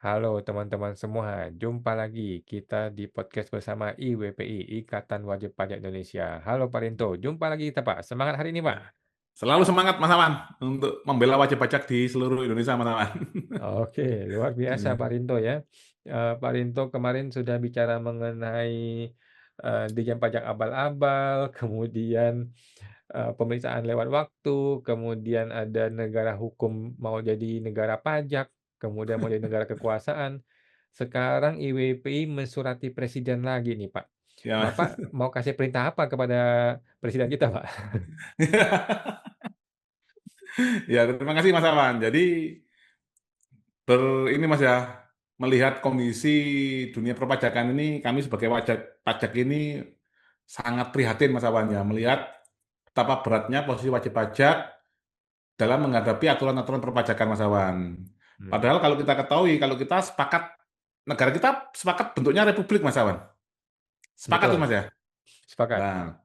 Halo teman-teman semua, jumpa lagi kita di podcast bersama IWPI, Ikatan Wajib Pajak Indonesia. Halo Pak Rinto, jumpa lagi kita Pak. Semangat hari ini Pak. Selalu semangat Mas Awan untuk membela wajib pajak di seluruh Indonesia Mas Awan. Oke, luar biasa Pak Rinto ya. Pak Rinto kemarin sudah bicara mengenai Dijen Pajak abal-abal, kemudian pemeriksaan lewat waktu, kemudian ada negara hukum mau jadi negara pajak, kemudian mau jadi negara kekuasaan. Sekarang IWPI mensurati presiden lagi nih, Pak. Ya, Mas. Bapak mau kasih perintah apa kepada presiden kita, Pak? Ya, terima kasih Mas Awan. Jadi ini Mas ya, melihat kondisi dunia perpajakan ini, kami sebagai wajib pajak ini sangat prihatin Mas Awan ya, melihat betapa beratnya posisi wajib pajak dalam menghadapi aturan-aturan perpajakan Mas Awan. Hmm, Padahal kalau kita ketahui, kalau kita sepakat, negara kita sepakat bentuknya republik Mas Awan. Sepakat tuh betul, Mas ya. sepakat. Nah,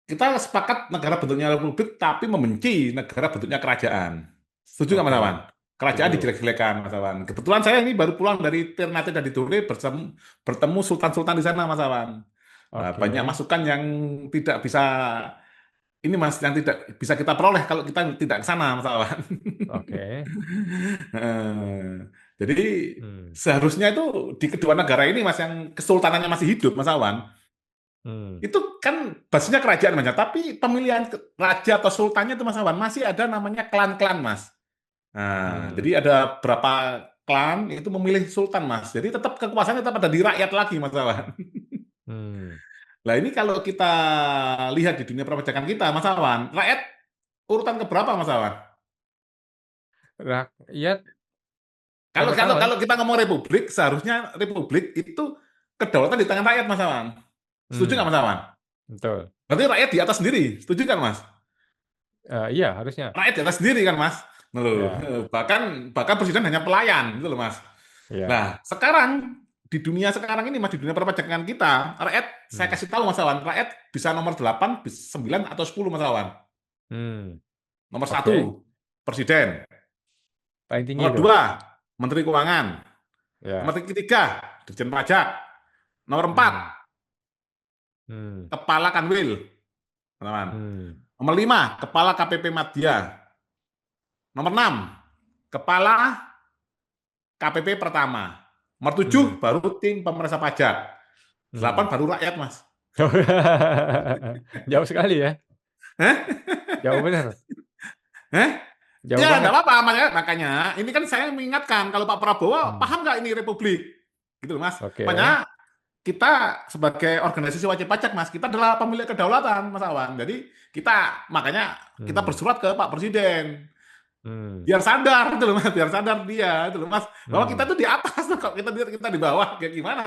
kita sepakat negara bentuknya republik, tapi membenci negara bentuknya kerajaan. Setuju nggak Mas Awan? Oke, Kerajaan setuju. dijelek-jelekan, Mas Awan. Kebetulan saya ini baru pulang dari Ternate dan Tidore bertemu sultan-sultan di sana, Mas Awan. Nah, banyak Oke, masukan yang tidak bisa, ini Mas, yang tidak bisa kita peroleh kalau kita tidak ke sana, Mas Awan. oke. Jadi Hmm, seharusnya itu di kedua negara ini, Mas, yang kesultanannya masih hidup, Mas Awan. hmm, Itu kan basisnya kerajaan Mas, ya. Tapi pemilihan raja atau sultannya itu Mas Awan masih ada namanya klan-klan Mas. Nah, hmm, jadi ada berapa klan itu memilih sultan Mas. Jadi tetap kekuasaannya tetap ada di rakyat lagi Mas Awan. hmm. Nah ini kalau kita lihat di dunia perpajakan kita Mas Awan, rakyat urutan keberapa Mas Awan? Rakyat yang Kalau kalau pertama, kalau kita ngomong republik, seharusnya republik itu kedaulatan di tangan rakyat Mas Awan. Setuju nggak hmm, Mas Awan? betul. Berarti rakyat di atas sendiri, setuju kan Mas? Iya, harusnya. Rakyat di atas sendiri kan Mas. Nah, loh, Ya, bahkan bahkan presiden hanya pelayan gitu loh Mas. ya. Nah, sekarang di dunia sekarang ini Mas, di dunia perpajakan kita, rakyat saya Hmm, kasih tahu Mas Awan, rakyat bisa nomor 8, 9 atau 10 Mas Awan. hmm. Nomor Oke, satu presiden, paling tinggi nomor itu. 2 menteri keuangan, nomor Ya. ketiga dirjen pajak, nomor 4 Hmm, hmm, kepala kanwil, teman-teman. hmm, Nomor 5 kepala KPP Madya, nomor 6 kepala KPP pertama. Nomor hmm, 7 baru tim pemeriksa pajak. 8 hmm. baru rakyat, Mas. Jauh sekali ya, Hah? jauh benar, Hah? jauh Ya, banget. enggak apa-apa, makanya ini kan saya mengingatkan kalau Pak Prabowo Hmm, paham nggak ini republik, gitu loh, Mas. oke. Makanya kita sebagai organisasi wajib pajak, Mas, kita adalah pemilik kedaulatan, Mas Awan. Jadi makanya kita Hmm, bersurat ke Pak Presiden hmm, biar sadar gitu loh Mas, biar sadar dia itu loh Mas, bahwa kita hmm, tuh di atas loh, kok kita di bawah kayak gimana.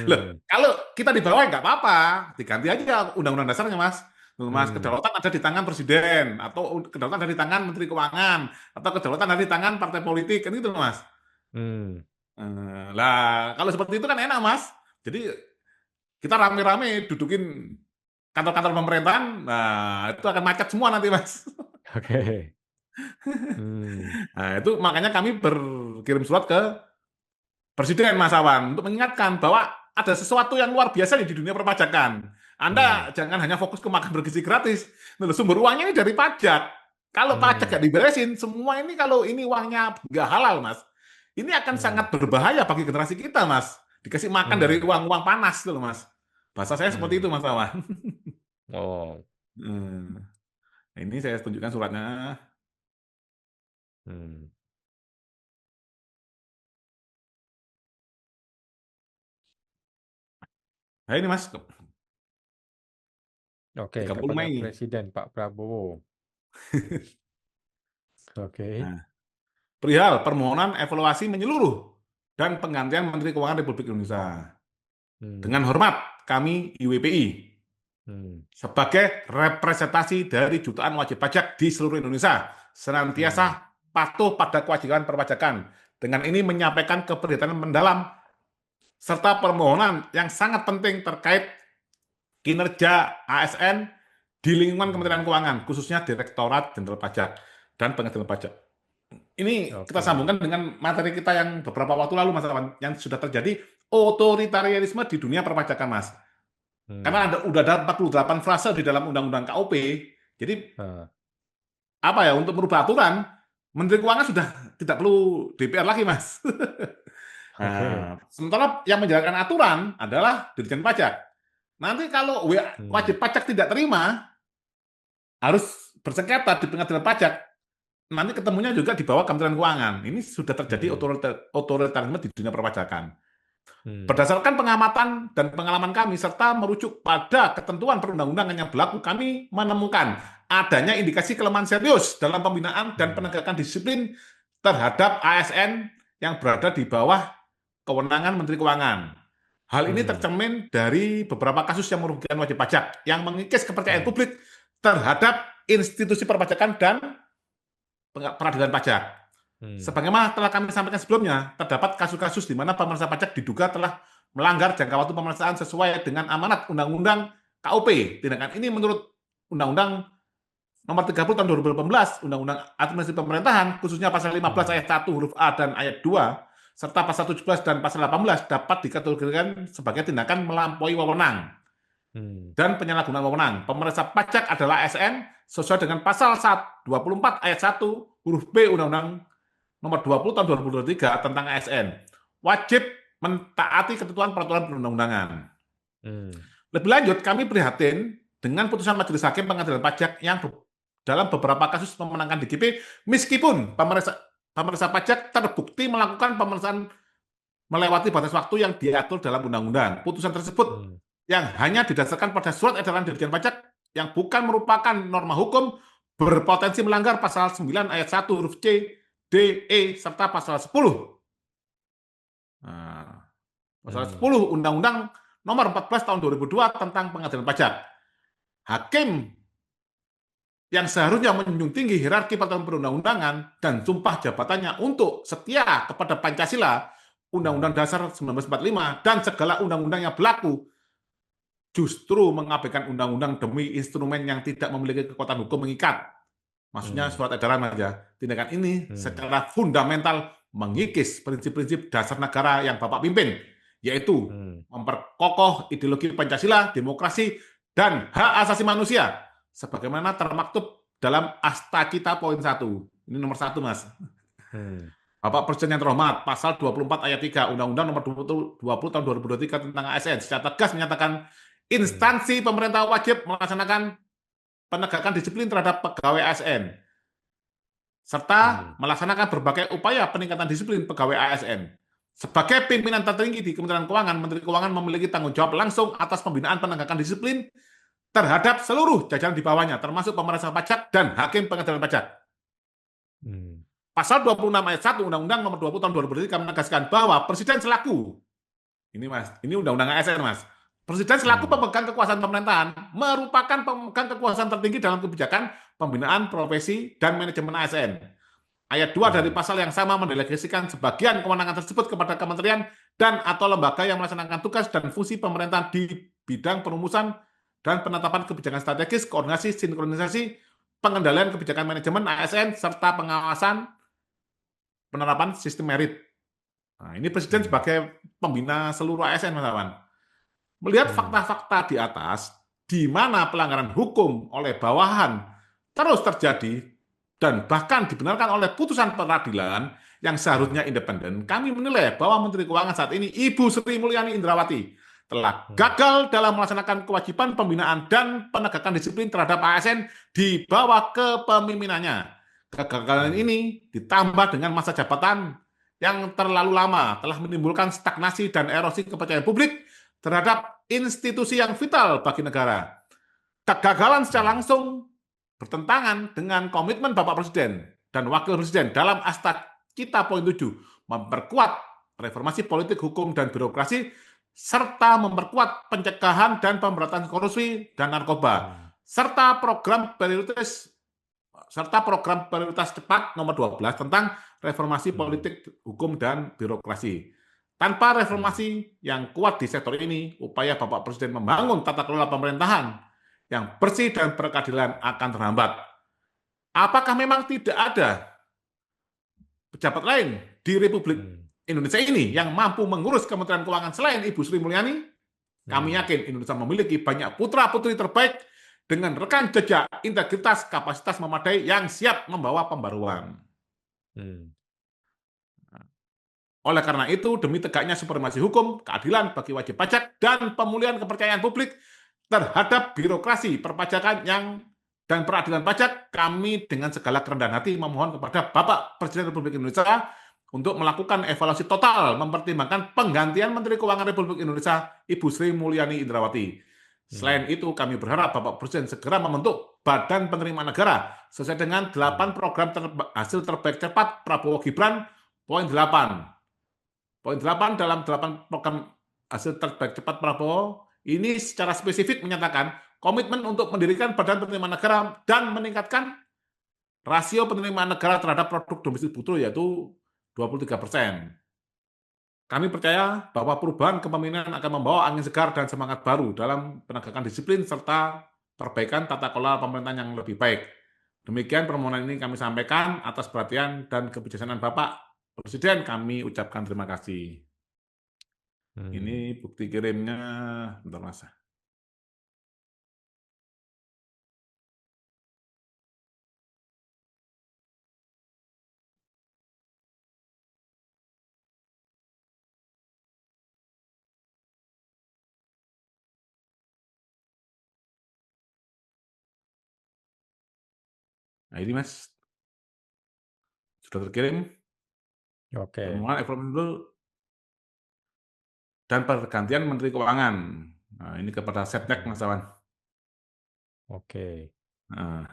Loh, hmm, kalau kita di bawah nggak apa-apa, diganti aja undang-undang dasarnya Mas. Loh, Mas, hmm, kedaulatan ada di tangan presiden atau kedaulatan ada di tangan menteri keuangan atau kedaulatan ada di tangan partai politik kan gitu loh Mas. hmm, Lah kalau seperti itu kan enak Mas. Jadi kita rame-rame dudukin kantor-kantor pemerintahan, nah itu akan macet semua nanti Mas. oke. Hmm, Nah, itu makanya kami berkirim surat ke Presiden Mas Awan untuk mengingatkan bahwa ada sesuatu yang luar biasa di dunia perpajakan. hmm, Anda jangan hanya fokus ke makan bergizi gratis. Nah, sumber uangnya ini dari pajak. Kalau pajak hmm, nggak diberesin, semua ini kalau ini uangnya nggak halal, Mas, ini akan hmm, sangat berbahaya bagi generasi kita, Mas. Dikasih makan dari hmm, uang-uang panas, gitu loh, Mas. Bahasa saya seperti itu, hmm. Mas Awan. Oh, Hmm. Nah, ini saya tunjukkan suratnya. hmm. Nah, ini, Mas, Oke, 30 kepada Mei. Presiden Pak Prabowo. Oke. Nah, perihal permohonan evaluasi menyeluruh dan penggantian Menteri Keuangan Republik Indonesia. Hmm, Dengan hormat, kami IWPI hmm, sebagai representasi dari jutaan wajib pajak di seluruh Indonesia hmm, senantiasa patuh pada kewajiban perpajakan. Dengan ini menyampaikan keprihatinan mendalam serta permohonan yang sangat penting terkait kinerja ASN di lingkungan hmm. Kementerian Keuangan, khususnya Direktorat Jenderal Pajak dan Pengendalian Pajak. Ini kita Oke. sambungkan dengan materi kita yang beberapa waktu lalu, Mas Awan, yang sudah terjadi otoritarianisme di dunia perpajakan, Mas. Karena Hmm. udah ada 48 frase di dalam Undang-Undang KUP, jadi Ah, apa ya, untuk merubah aturan, Menteri Keuangan sudah tidak perlu DPR lagi, Mas. oke. Nah, sementara yang menjalankan aturan adalah Dirjen Pajak. Nanti kalau Hmm. wajib pajak tidak terima, harus bersengketa di pengadilan pajak. Nanti ketemunya juga di bawah Kementerian Keuangan. Ini sudah terjadi Hmm. otoritarisme di dunia perpajakan. Hmm. Berdasarkan pengamatan dan pengalaman kami, serta merujuk pada ketentuan perundang-undangan yang berlaku, kami menemukan adanya indikasi kelemahan serius dalam pembinaan dan Hmm. penegakan disiplin terhadap ASN yang berada di bawah kewenangan Menteri Keuangan. Hal ini Hmm. tercermin dari beberapa kasus yang merugikan wajib pajak, yang mengikis kepercayaan Hmm. publik terhadap institusi perpajakan dan peradilan pajak. Hmm. Sebagaimana telah kami sampaikan sebelumnya, terdapat kasus-kasus di mana pemeriksa pajak diduga telah melanggar jangka waktu pemeriksaan sesuai dengan amanat Undang-Undang KUP. Tindakan ini menurut Undang-Undang Nomor 30 Tahun 2018, Undang-Undang Administrasi Pemerintahan, khususnya pasal 15 Hmm. ayat 1 huruf A dan ayat 2, serta pasal 17 dan pasal 18 dapat dikategorikan sebagai tindakan melampaui wewenang Hmm. dan penyalahgunaan wewenang. Pemeriksa pajak adalah ASN sesuai dengan pasal 24 ayat 1 huruf B Undang-Undang Nomor 20 Tahun 2023 tentang ASN. Wajib mentaati ketentuan peraturan perundang-undangan. Hmm. Lebih lanjut, kami prihatin dengan putusan Majelis Hakim Pengadilan Pajak yang dalam beberapa kasus memenangkan DGP, meskipun pemeriksa pajak terbukti melakukan pemeriksaan melewati batas waktu yang diatur dalam undang-undang. Putusan tersebut Hmm. yang hanya didasarkan pada surat edaran Dirjen Pajak yang bukan merupakan norma hukum berpotensi melanggar pasal 9 ayat 1 huruf C, D, E, serta pasal 10. Nah, pasal Hmm. 10 Undang-Undang Nomor 14 Tahun 2002 tentang Pengadilan Pajak. Hakim yang seharusnya menjunjung tinggi hierarki peraturan perundang-undangan dan sumpah jabatannya untuk setia kepada Pancasila, Undang-Undang Hmm. Dasar 1945, dan segala undang-undang yang berlaku, justru mengabaikan undang-undang demi instrumen yang tidak memiliki kekuatan hukum mengikat. Maksudnya Hmm. surat edaran aja. Tindakan ini Hmm. secara fundamental mengikis prinsip-prinsip dasar negara yang Bapak pimpin, yaitu Hmm. memperkokoh ideologi Pancasila, demokrasi, dan hak asasi manusia, sebagaimana termaktub dalam Asta Kita poin 1. Ini nomor 1, Mas. Hmm. Bapak Presiden yang terhormat, pasal 24 ayat 3 Undang-Undang Nomor 20 Tahun 2023 tentang ASN secara tegas menyatakan Hmm. instansi pemerintah wajib melaksanakan penegakan disiplin terhadap pegawai ASN serta Hmm. melaksanakan berbagai upaya peningkatan disiplin pegawai ASN. Sebagai pimpinan tertinggi di Kementerian Keuangan, Menteri Keuangan memiliki tanggung jawab langsung atas pembinaan penegakan disiplin terhadap seluruh jajaran di bawahnya, termasuk pemeriksa pajak dan hakim pengadilan pajak. Hmm. Pasal 26 ayat 1 Undang-Undang Nomor 20 Tahun 2003 menegaskan bahwa Presiden selaku, ini Mas, ini Undang-Undang ASN Mas, Presiden selaku Hmm. pemegang kekuasaan pemerintahan merupakan pemegang kekuasaan tertinggi dalam kebijakan pembinaan profesi dan manajemen ASN. Ayat 2 dari Hmm. pasal yang sama mendelegasikan sebagian kewenangan tersebut kepada kementerian dan atau lembaga yang melaksanakan tugas dan fungsi pemerintahan di bidang perumusan dan penetapan kebijakan strategis, koordinasi, sinkronisasi, pengendalian kebijakan manajemen ASN, serta pengawasan penerapan sistem merit. Nah, ini Presiden Hmm. sebagai pembina seluruh ASN, Mas Awan. Melihat Hmm. fakta-fakta di atas, di mana pelanggaran hukum oleh bawahan terus terjadi dan bahkan dibenarkan oleh putusan peradilan yang Hmm. seharusnya independen, kami menilai bahwa Menteri Keuangan saat ini Ibu Sri Mulyani Indrawati telah Hmm. gagal dalam melaksanakan kewajiban pembinaan dan penegakan disiplin terhadap ASN di bawah kepemimpinannya. Kegagalan Hmm. ini ditambah dengan masa jabatan yang terlalu lama telah menimbulkan stagnasi dan erosi kepercayaan publik terhadap institusi yang vital bagi negara. Kegagalan secara Hmm. langsung bertentangan dengan komitmen Bapak Presiden dan Wakil Presiden dalam Asta Kita poin 7, memperkuat reformasi politik, hukum, dan birokrasi, serta memperkuat pencegahan dan pemberantasan korupsi dan narkoba, Hmm. serta program prioritas cepat nomor 12 tentang reformasi Hmm. politik, hukum, dan birokrasi. Tanpa Hmm. reformasi yang kuat di sektor ini, upaya Bapak Presiden membangun tata kelola pemerintahan yang bersih dan berkeadilan akan terhambat. Apakah memang tidak ada pejabat lain di Republik hmm, Indonesia ini yang mampu mengurus Kementerian Keuangan selain Ibu Sri Mulyani, kami hmm, yakin Indonesia memiliki banyak putra-putri terbaik dengan rekam jejak, integritas, kapasitas memadai yang siap membawa pembaruan. hmm, Oleh karena itu, demi tegaknya supremasi hukum, keadilan bagi wajib pajak, dan pemulihan kepercayaan publik terhadap birokrasi perpajakan dan peradilan pajak, kami dengan segala kerendahan hati memohon kepada Bapak Presiden Republik Indonesia untuk melakukan evaluasi total, mempertimbangkan penggantian Menteri Keuangan Republik Indonesia, Ibu Sri Mulyani Indrawati. Selain hmm, itu, kami berharap Bapak Presiden segera membentuk Badan Penerimaan Negara sesuai dengan 8 hmm, program hasil terbaik cepat Prabowo Gibran, poin 8. Poin 8 dalam 8 program hasil terbaik cepat Prabowo ini secara spesifik menyatakan komitmen untuk mendirikan Badan Penerimaan Negara dan meningkatkan rasio penerimaan negara terhadap produk domestik bruto yaitu 23%. Kami percaya bahwa perubahan kepemimpinan akan membawa angin segar dan semangat baru dalam penegakan disiplin serta perbaikan tata kelola pemerintahan yang lebih baik. Demikian permohonan ini kami sampaikan atas perhatian dan kebijaksanaan Bapak Presiden. Kami ucapkan terima kasih. Ini hmm. bukti kirimnya, bentar Mas. Nah ini Mas, sudah terkirim Oke, permohonan informasi dulu dan pergantian Menteri Keuangan. Nah ini kepada Setnek hmm, Mas Awan. oke. Nah,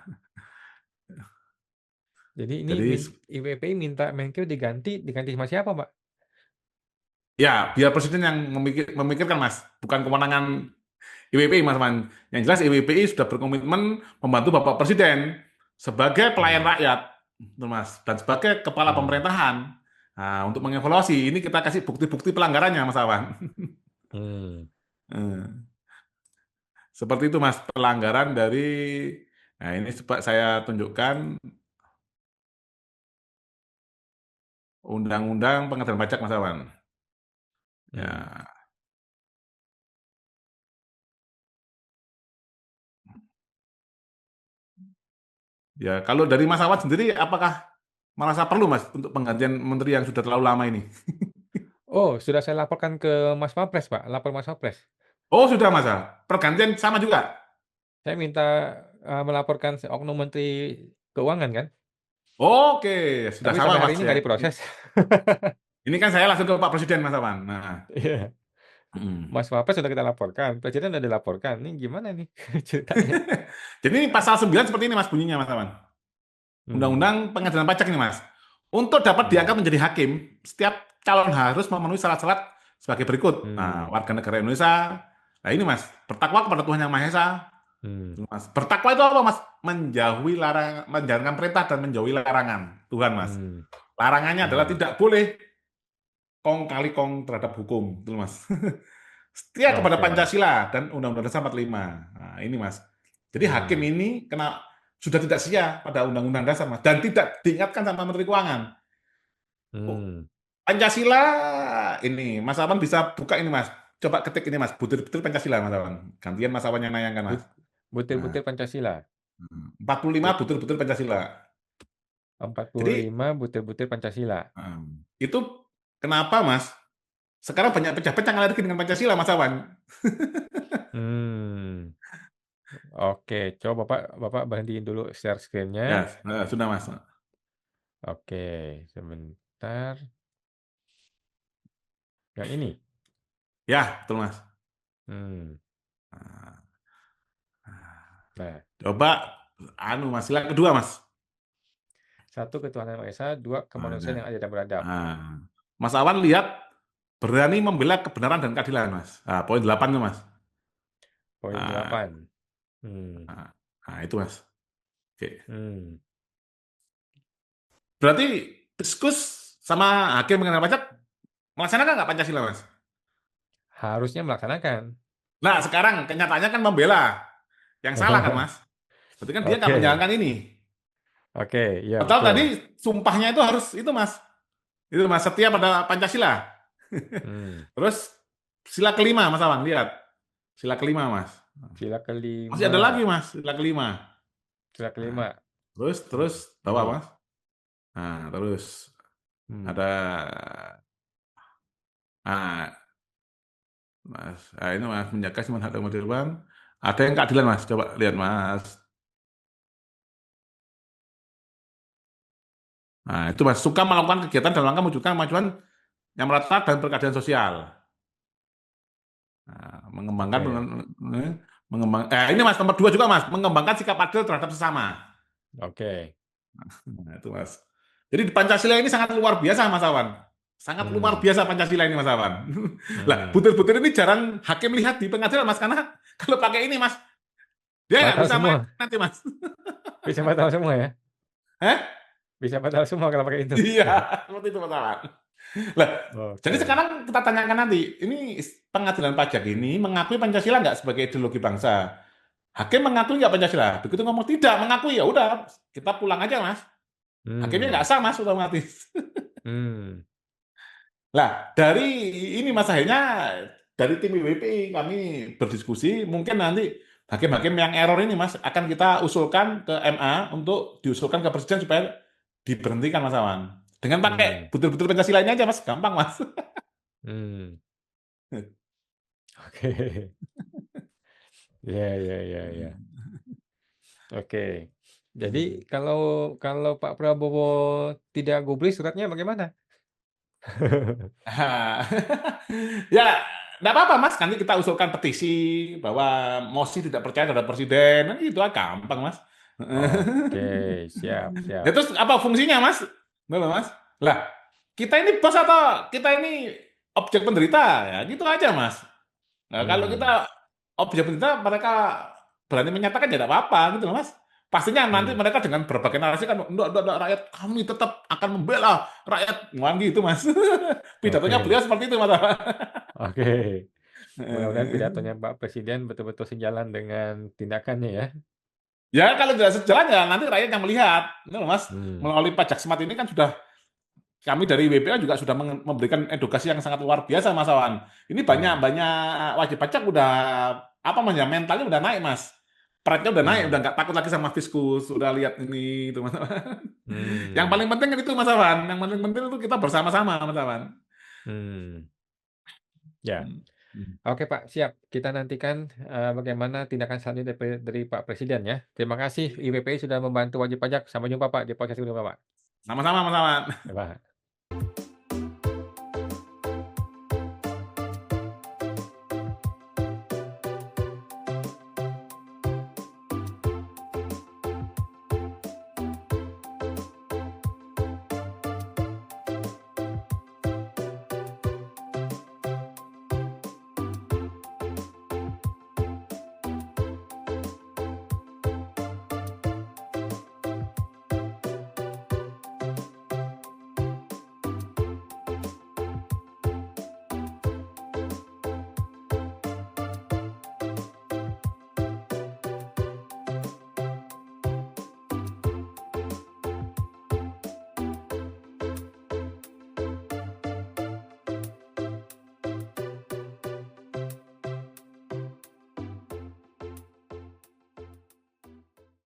Jadi ini jadi IPPI minta Menkeu diganti sama siapa, Pak? ya biar Presiden yang memikirkan Mas, bukan kewenangan IWPI Mas Awan. Yang jelas IWPI sudah berkomitmen membantu Bapak Presiden sebagai pelayan Hmm, rakyat, Mas, dan sebagai kepala hmm, pemerintahan. Nah, untuk mengevaluasi ini kita kasih bukti-bukti pelanggarannya Mas Awan. hmm, Hmm. Seperti itu Mas, pelanggaran dari, nah ini coba saya tunjukkan Undang-Undang Pengadaan Pajak Mas Awan. hmm. Ya, ya kalau dari Mas Awan sendiri, apakah merasa perlu Mas untuk penggantian menteri yang sudah terlalu lama ini? Oh, sudah saya laporkan ke Mas Wapres, Pak. Lapor Mas Wapres. Oh sudah Mas, pergantian sama juga. Saya minta melaporkan oknum Menteri Keuangan kan, Oke, sudah tapi sama sampai hari Mas ini ya. nggak diproses. Ini kan saya langsung ke Pak Presiden Mas Awan. Nah, Iya, hmm. Mas Wapres sudah kita laporkan, Presiden sudah dilaporkan. Ini gimana nih ceritanya? Jadi ini pasal 9 seperti ini Mas bunyinya Mas Awan. Hmm, Undang-Undang Pengadilan Pajak ini Mas. Untuk dapat diangkat hmm, menjadi hakim, setiap calon harus memenuhi syarat-syarat sebagai berikut. Nah, hmm, warga negara Indonesia. Nah ini Mas, bertakwa kepada Tuhan Yang Maha Esa. hmm. Mas, bertakwa itu apa Mas? Menjauhi larangan, menjalankan perintah dan menjauhi larangan Tuhan Mas. Hmm, Larangannya adalah hmm, tidak boleh kong kali kong terhadap hukum, itu Mas. Setia kepada oke, Pancasila dan Undang-Undang Dasar 45. Nah, ini Mas. Jadi hakim hmm, ini sudah tidak setia pada Undang-Undang Dasar Mas dan tidak diingatkan sama Menteri Keuangan. Oh, hmm. Pancasila ini Mas Awan bisa buka ini Mas. Coba ketik ini Mas, butir-butir Pancasila Mas Awan. Gantian Mas Awan yang nayangkan Mas. But- Nah, Butir-butir Pancasila. 45 But butir-butir Pancasila. Jadi 45 butir-butir Pancasila. itu kenapa Mas? Sekarang banyak pejabat yang alergi dengan Pancasila Mas Awan. Hmm, oke. Coba Bapak Bapak berhentiin dulu share screen-nya. Ya, sudah Mas. Oke, sebentar. Yang ini. Ya, betul Mas. Hmm. Nah, Coba Mas, silakan kedua Mas. satu ketuhanan yang Maha Esa, dua kemanusiaan yang adil dan beradab. Nah, Mas Awan lihat berani membela kebenaran dan keadilan Mas. Nah, poin 8 tuh Mas. Poin Nah, 8. Hmm. nah, nah, itu Mas. Oke. Hmm. Berarti diskus sama hakim mengenai pajak melaksanakan nggak Pancasila Mas? Harusnya melaksanakan. Nah, sekarang kenyataannya kan membela. Yang salah kan Mas? Berarti kan dia nggak Oke. menjalankan ini. Oke, iya Padahal betul. tadi sumpahnya itu harus itu Mas. Itu Mas, setia pada Pancasila. Hmm, Terus sila kelima Mas Awan, lihat. Sila kelima Mas. sila Masih kelima, ada lagi Mas, sila kelima. sila Nah, kelima. terus Hmm, bawa ini, Mas. Nah, terus hmm, ada nah, Mas. Nah, ini Mas menjaga semua hak dan kewajiban. Ada yang keadilan Mas, coba lihat Mas. Nah, itu Mas suka melakukan kegiatan dalam rangka mewujudkan kemajuan yang merata dan berkeadilan sosial. Nah, oke, ini Mas nomor dua juga Mas, mengembangkan sikap adil terhadap sesama. oke. Nah, itu Mas. Jadi di Pancasila ini sangat luar biasa Mas Awan. Sangat luar Hmm, biasa Pancasila ini Mas Awan. Lah, hmm. butir-butir ini jarang hakim lihat di pengadilan Mas karena kalau pakai ini Mas, dia nggak Batal bisa main semua, nanti Mas. bisa batal semua ya, Hah? bisa batal semua kalau pakai itu. Iya, seperti itu Mas Awan. Lah, jadi Oke. sekarang kita tanyakan nanti, ini pengadilan pajak ini mengakui Pancasila nggak sebagai ideologi bangsa? Hakim mengakui nggak Pancasila? Begitu ngomong tidak mengakui, ya udah kita pulang aja Mas. Hakimnya nggak Hmm, sah Mas otomatis. hmm, Lah, dari ini Mas akhirnya dari tim IWP kami berdiskusi, mungkin nanti hakim-hakim yang error ini Mas akan kita usulkan ke MA untuk diusulkan ke Presiden supaya diberhentikan Mas Awan. Dengan hmm, pakai butir-butir Pancasila ini aja Mas, gampang Mas. hmm. Oke. Ya, ya, ya, ya. Oke. Jadi kalau kalau Pak Prabowo tidak gubris suratnya bagaimana? Ah, ya, nggak apa-apa Mas, nanti kita usulkan petisi bahwa mosi tidak percaya terhadap Presiden, nah, itu gampang Mas. Oke, siap, Ya siap. terus apa fungsinya Mas? Betul Mas. Lah, kita ini bos atau kita ini objek penderita ya gitu aja Mas. Nah, kalau Hmm, kita objek penderita mereka berani menyatakan ya tidak apa-apa gitu loh Mas. Pastinya nanti hmm. mereka dengan berbagai narasi kan enggak, rakyat kami tetap akan membela rakyat ngomong gitu Mas. Pidatonya Oke, beliau seperti itu Mas. oke. Mudah-mudahan pidatonya Pak Presiden betul-betul sejalan dengan tindakannya ya. Ya kalau tidak sejalan ya nanti rakyat yang melihat. Ini loh Mas, Hmm, melalui pajak smart ini kan sudah kami dari WPA juga sudah memberikan edukasi yang sangat luar biasa Mas Awan. Ini banyak hmm, banyak wajib pajak udah apa namanya mentalnya udah naik Mas. Pride-nya udah naik, udah hmm, nggak takut lagi sama fiskus, udah lihat ini itu Mas Awan. Yang hmm, paling penting kan itu Mas Awan, yang paling penting itu kita bersama-sama Mas Awan. hmm. Ya. Hmm. Hmm. Oke Pak, siap. Kita nantikan bagaimana tindakan selanjutnya dari Pak Presiden ya. Terima kasih IWPI sudah membantu wajib pajak. Sampai jumpa Pak di podcast berikutnya Pak. Sama-sama Mas Awan. Ya, Pak.